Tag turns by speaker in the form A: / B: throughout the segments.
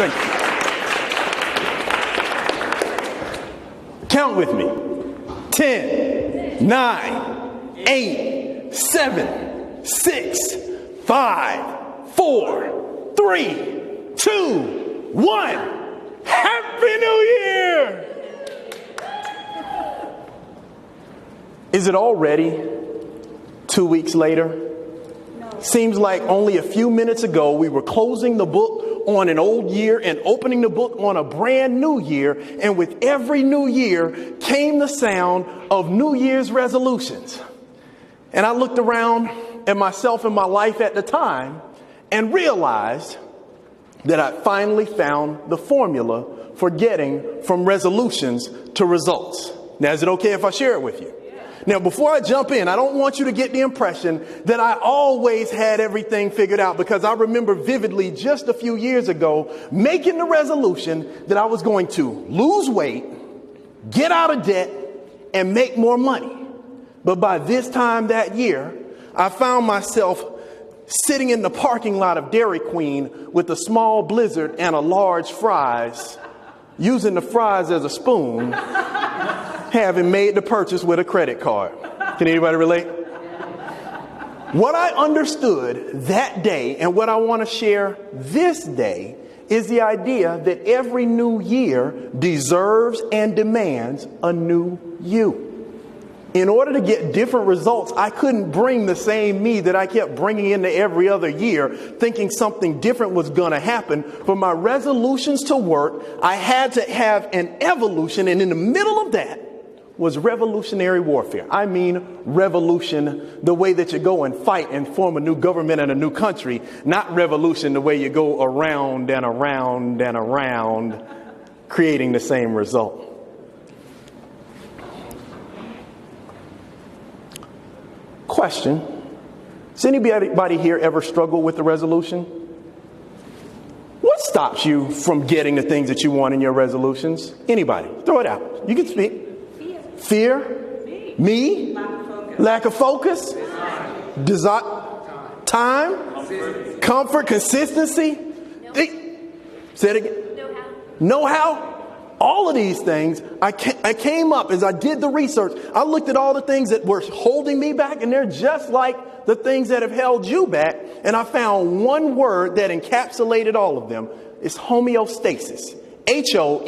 A: Thank you. Count with me. 10, 9, 8, 7, 6, 5, 4, 3, 2, 1. Happy New Year! Is it already 2 weeks later? Seems like only a few minutes ago we were closing the book on an old year and opening the book on a brand new year. And with every new year came the sound of New Year's resolutions. And I looked around at myself and my life at the time and realized that I finally found the formula for getting from resolutions to results. Now, is it okay if I share it with you? Now, before I jump in, I don't want you to get the impression that I always had everything figured out, because I remember vividly just a few years ago making the resolution that I was going to lose weight, get out of debt, and make more money. But by this time that year, I found myself sitting in the parking lot of Dairy Queen with a small Blizzard and a large fries, using the fries as a spoon, having made the purchase with a credit card. Can anybody relate? What I understood that day and what I want to share this day is the idea that every new year deserves and demands a new you. In order to get different results, I couldn't bring the same me that I kept bringing into every other year, thinking something different was going to happen. For my resolutions to work, I had to have an evolution, and in the middle of that was revolutionary warfare. I mean revolution, the way that you go and fight and form a new government and a new country, not revolution the way you go around and around and around, creating the same result. Question: does anybody here ever struggle with the resolution? What stops you from getting the things that you want in your resolutions? Anybody? Throw it out. You can speak. Fear? Me? Lack of focus? Desire? Time? Comfort? Consistency? Say it again. Know-how? All of these things, I came up as I did the research. I looked at all the things that were holding me back, and they're just like the things that have held you back. And I found one word that encapsulated all of them. It's homeostasis. Homeostasis,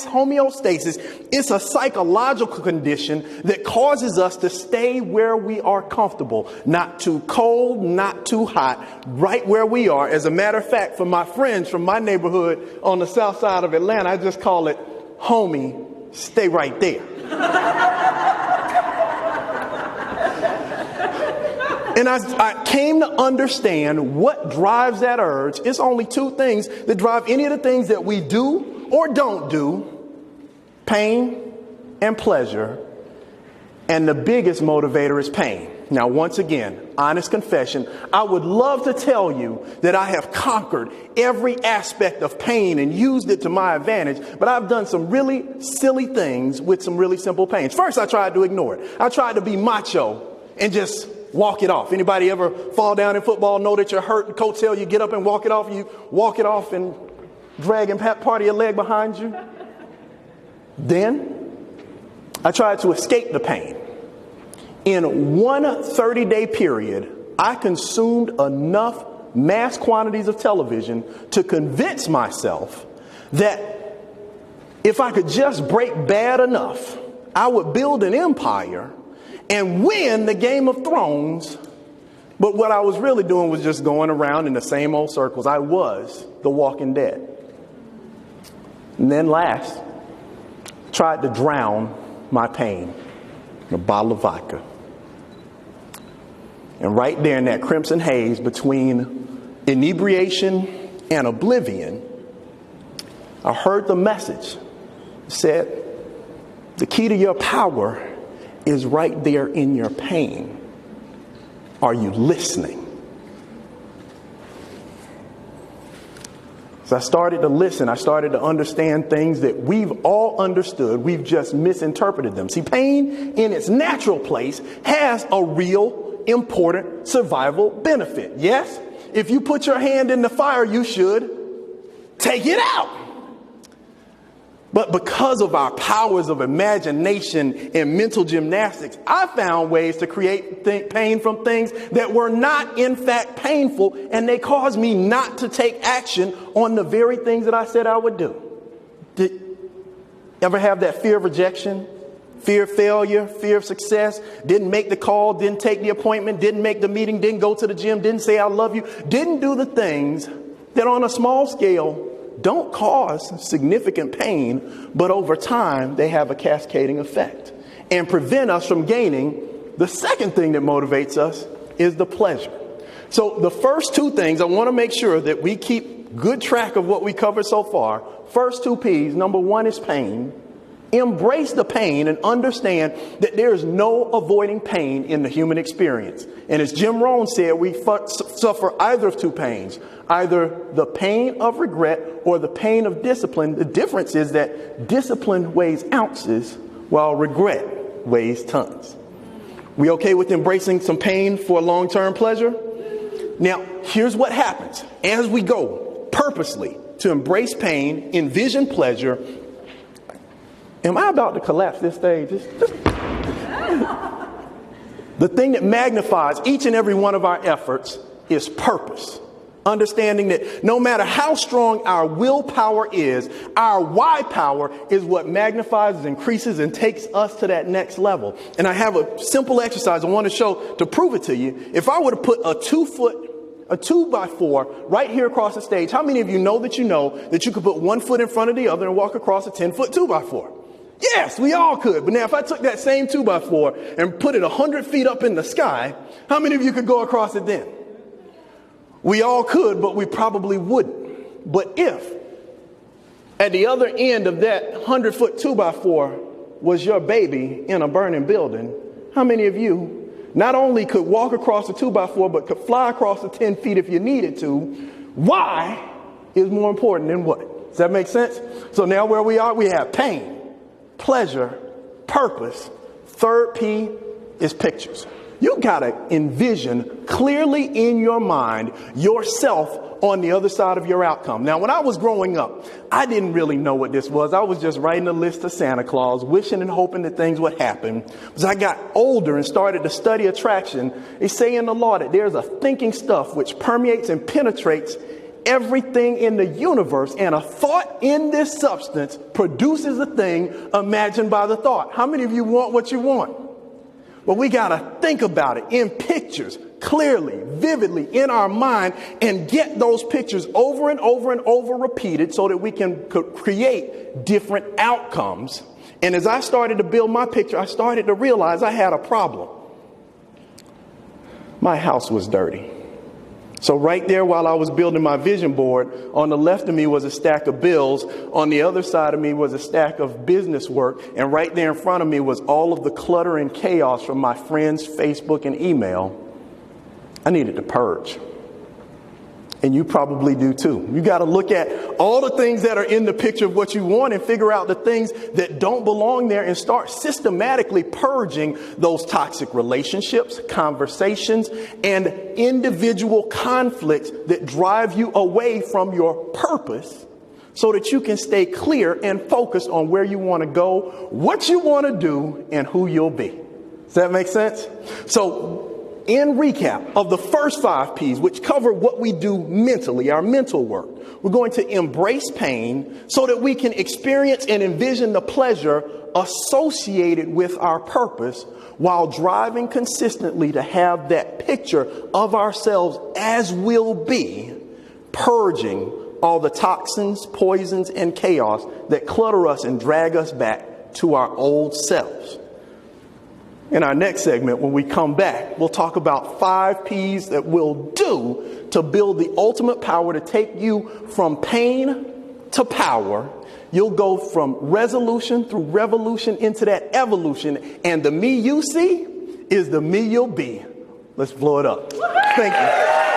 A: homeostasis. It's a psychological condition that causes us to stay where we are comfortable, not too cold, not too hot, right where we are. As a matter of fact, for my friends from my neighborhood on the south side of Atlanta, I just call it, homie, stay right there. And I came to understand what drives that urge. It's only two things that drive any of the things that we do or don't do: pain and pleasure. And the biggest motivator is pain. Now, once again, honest confession, I would love to tell you that I have conquered every aspect of pain and used it to my advantage, but I've done some really silly things with some really simple pains. First, I tried to ignore it. I tried to be macho and just walk it off. Anybody ever fall down in football, know that you're hurt, and coach tell you get up and walk it off? You walk it off and drag and part of your leg behind you. Then I tried to escape the pain. In one 30-day period, I consumed enough mass quantities of television to convince myself that if I could just break bad enough, I would build an empire and win the Game of Thrones. But what I was really doing was just going around in the same old circles. I was the Walking Dead. And then last, tried to drown my pain in a bottle of vodka. And right there in that crimson haze between inebriation and oblivion, I heard the message. It said, the key to your power is right there in your pain. Are you listening? So I started to listen. I started to understand things that we've all understood. We've just misinterpreted them. See, pain in its natural place has a real important survival benefit. Yes? if you put your hand in the fire, you should take it out. But because of our powers of imagination and mental gymnastics, I found ways to create pain from things that were not, in fact, painful, and they caused me not to take action on the very things that I said I would do. Did you ever have that fear of rejection, fear of failure, fear of success? Didn't make the call, didn't take the appointment, didn't make the meeting, didn't go to the gym, didn't say I love you, didn't do the things that on a small scale don't cause significant pain, but over time they have a cascading effect and prevent us from gaining the second thing that motivates us is the pleasure. So the first two things, I want to make sure that we keep good track of what we covered so far. First two P's, number one is pain. Embrace the pain and understand that there is no avoiding pain in the human experience. And as Jim Rohn said, we suffer either of two pains, either the pain of regret or the pain of discipline. The difference is that discipline weighs ounces while regret weighs tons. We okay with embracing some pain for long-term pleasure? Now, here's what happens as we go purposely to embrace pain, envision pleasure. Am I about to collapse this stage? The thing that magnifies each and every one of our efforts is purpose. Understanding that no matter how strong our willpower is, our why power is what magnifies, increases, and takes us to that next level. And I have a simple exercise I want to show to prove it to you. If I were to put a 2x4 right here across the stage, how many of you know that you could put one foot in front of the other and walk across a 10-foot 2x4? Yes, we all could. But now if I took that same 2x4 and put it 100 feet up in the sky, how many of you could go across it then? We all could, but we probably wouldn't. But if at the other end of that 100-foot 2x4 was your baby in a burning building, how many of you not only could walk across the 2x4, but could fly across the 10 feet if you needed to? Why is more important than what? Does that make sense? So now where we are, we have pain, pleasure, purpose. Third P is pictures. You got to envision clearly in your mind yourself on the other side of your outcome. Now, when I was growing up, I didn't really know what this was. I was just writing a list to Santa Claus, wishing and hoping that things would happen. As I got older and started to study attraction, they say in the law that there's a thinking stuff which permeates and penetrates everything in the universe, and a thought in this substance produces a thing imagined by the thought. How many of you want what you want? Well, we got to think about it in pictures, clearly, vividly in our mind, and get those pictures over and over and over repeated so that we can create different outcomes. And as I started to build my picture, I started to realize I had a problem. My house was dirty. So right there, while I was building my vision board, on the left of me was a stack of bills. On the other side of me was a stack of business work. And right there in front of me was all of the clutter and chaos from my friends' Facebook and email. I needed to purge. And you probably do too. You got to look at all the things that are in the picture of what you want and figure out the things that don't belong there and start systematically purging those toxic relationships, conversations, and individual conflicts that drive you away from your purpose so that you can stay clear and focused on where you want to go, what you want to do, and who you'll be. Does that make sense? So, in recap of the first 5 P's, which cover what we do mentally, our mental work, we're going to embrace pain so that we can experience and envision the pleasure associated with our purpose while driving consistently to have that picture of ourselves as we'll be, purging all the toxins, poisons, and chaos that clutter us and drag us back to our old selves. In our next segment, when we come back, we'll talk about 5 P's that we'll do to build the ultimate power to take you from pain to power. You'll go from resolution through revolution into that evolution. And the me you see is the me you'll be. Let's blow it up. Thank you.